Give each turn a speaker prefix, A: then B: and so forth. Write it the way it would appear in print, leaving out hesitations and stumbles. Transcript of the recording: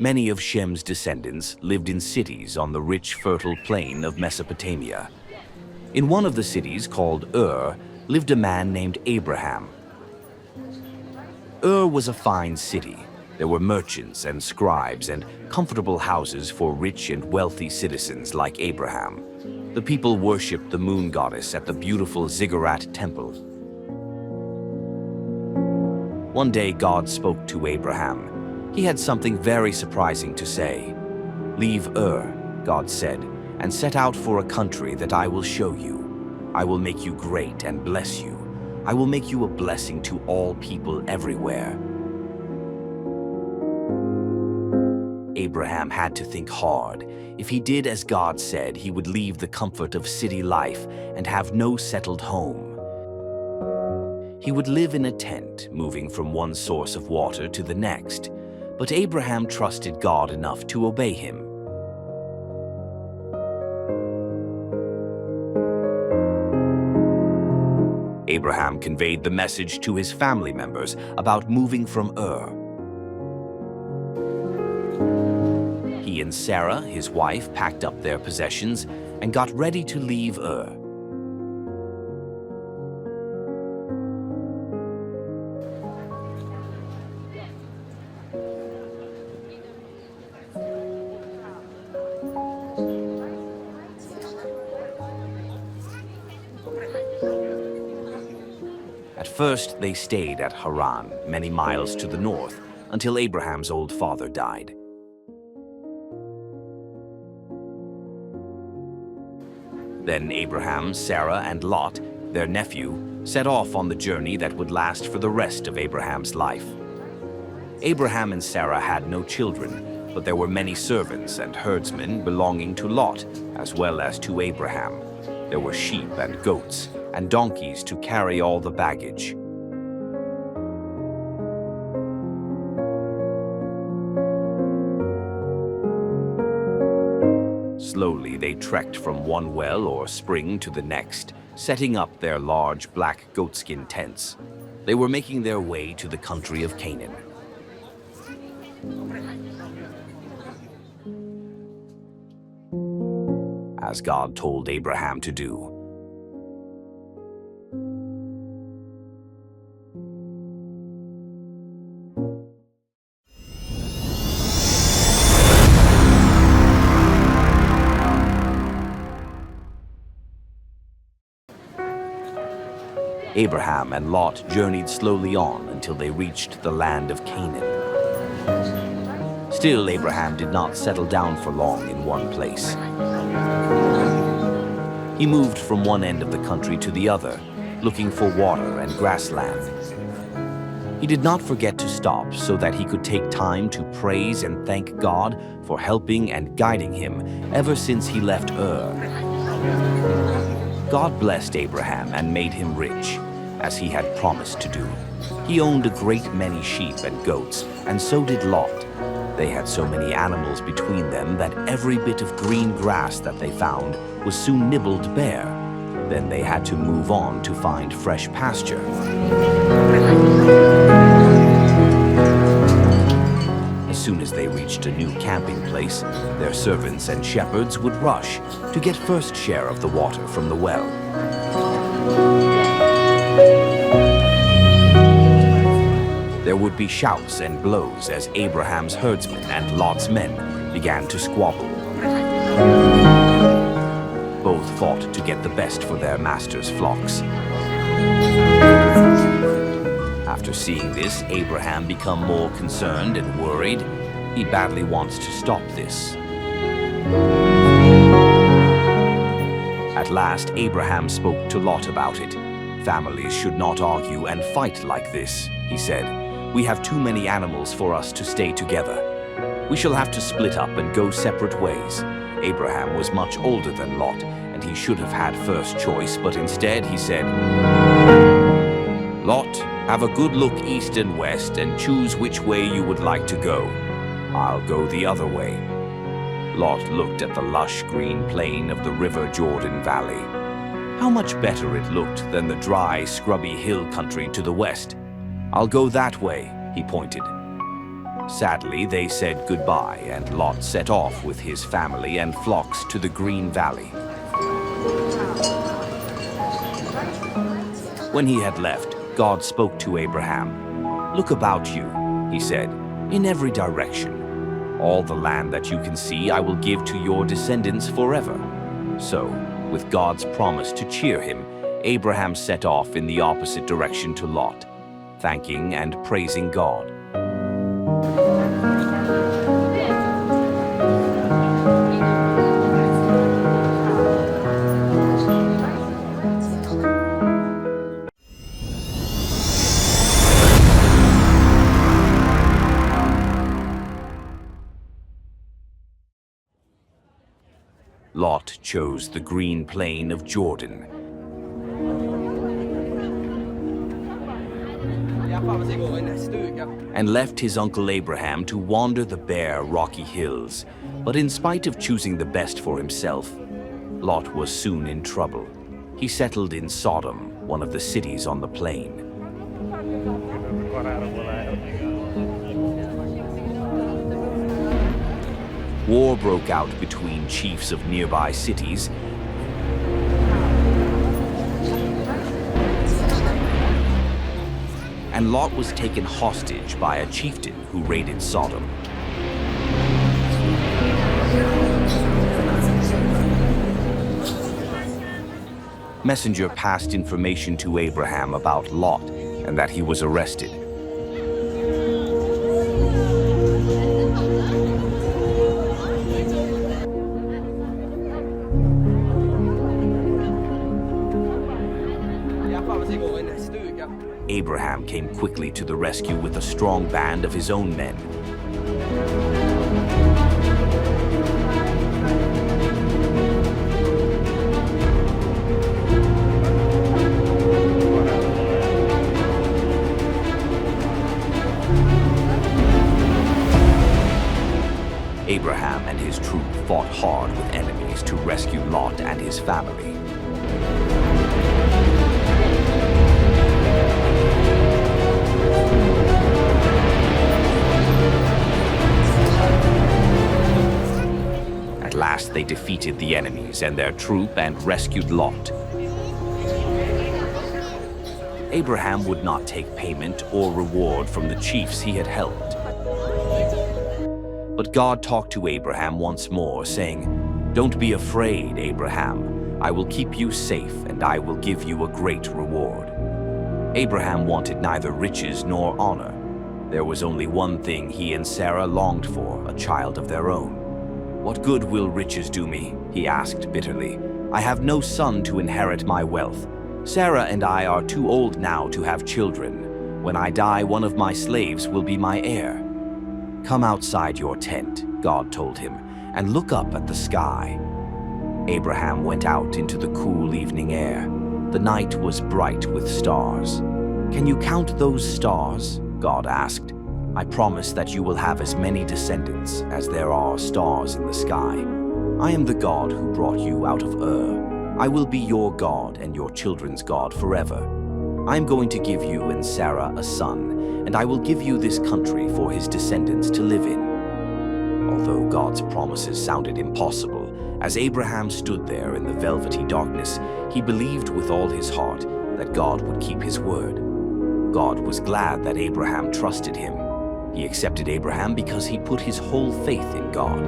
A: Many of Shem's descendants lived in cities on the rich, fertile plain of Mesopotamia. In one of the cities, called Ur, lived a man named Abraham. Ur was a fine city. There were merchants and scribes and comfortable houses for rich and wealthy citizens like Abraham. The people worshipped the moon goddess at the beautiful Ziggurat temple. One day God spoke to Abraham. He had something very surprising to say. "Leave Ur," God said, "and set out for a country that I will show you. I will make you great and bless you. I will make you a blessing to all people everywhere." Abraham had to think hard. If he did as God said, he would leave the comfort of city life and have no settled home. He would live in a tent, moving from one source of water to the next. But Abraham trusted God enough to obey him. Abraham conveyed the message to his family members about moving from Ur. He and Sarah, his wife, packed up their possessions and got ready to leave Ur. At first, they stayed at Haran, many miles to the north, until Abraham's old father died. Then Abraham, Sarah, and Lot, their nephew, set off on the journey that would last for the rest of Abraham's life. Abraham and Sarah had no children, but there were many servants and herdsmen belonging to Lot, as well as to Abraham. There were sheep and goats, and donkeys to carry all the baggage. Slowly they trekked from one well or spring to the next, setting up their large black goatskin tents. They were making their way to the country of Canaan. As God told Abraham to do. Abraham and Lot journeyed slowly on until they reached the land of Canaan. Still, Abraham did not settle down for long in one place. He moved from one end of the country to the other, looking for water and grassland. He did not forget to stop so that he could take time to praise and thank God for helping and guiding him ever since he left Ur. God blessed Abraham and made him rich, as he had promised to do. He owned a great many sheep and goats, and so did Lot. They had so many animals between them that every bit of green grass that they found was soon nibbled bare. Then they had to move on to find fresh pasture. As soon as they reached a new camping place, their servants and shepherds would rush to get first share of the water from the well. There would be shouts and blows as Abraham's herdsmen and Lot's men began to squabble. Both fought to get the best for their master's flocks. After seeing this, Abraham became more concerned and worried. He badly wants to stop this. At last, Abraham spoke to Lot about it. "Families should not argue and fight like this," he said. "We have too many animals for us to stay together. We shall have to split up and go separate ways." Abraham was much older than Lot, and he should have had first choice, but instead he said, "Lot, have a good look east and west and choose which way you would like to go. I'll go the other way." Lot looked at the lush green plain of the River Jordan Valley. How much better it looked than the dry, scrubby hill country to the west. "I'll go that way," he pointed. Sadly, they said goodbye, and Lot set off with his family and flocks to the Green Valley. When he had left, God spoke to Abraham. "Look about you," he said, "in every direction. All the land that you can see I will give to your descendants forever." So, with God's promise to cheer him, Abraham set off in the opposite direction to Lot, thanking and praising God. Lot chose the green plain of Jordan. And left his uncle Abraham to wander the bare, rocky hills. But in spite of choosing the best for himself, Lot was soon in trouble. He settled in Sodom, one of the cities on the plain. War broke out between chiefs of nearby cities, and Lot was taken hostage by a chieftain who raided Sodom. Messenger passed information to Abraham about Lot and that he was arrested. Abraham came quickly to the rescue with a strong band of his own men. Abraham and his troop fought hard with enemies to rescue Lot and his family. At last they defeated the enemies and their troop and rescued Lot. Abraham would not take payment or reward from the chiefs he had helped. But God talked to Abraham once more, saying, "Don't be afraid, Abraham. I will keep you safe, and I will give you a great reward." Abraham wanted neither riches nor honor. There was only one thing he and Sarah longed for, a child of their own. "What good will riches do me?" he asked bitterly. "I have no son to inherit my wealth. Sarah and I are too old now to have children. When I die, one of my slaves will be my heir." "Come outside your tent," God told him, "and look up at the sky." Abraham went out into the cool evening air. The night was bright with stars. "Can you count those stars?" God asked. "I promise that you will have as many descendants as there are stars in the sky. I am the God who brought you out of Ur. I will be your God and your children's God forever. I am going to give you and Sarah a son, and I will give you this country for his descendants to live in." Although God's promises sounded impossible, as Abraham stood there in the velvety darkness, he believed with all his heart that God would keep his word. God was glad that Abraham trusted him. He accepted Abraham because he put his whole faith in God.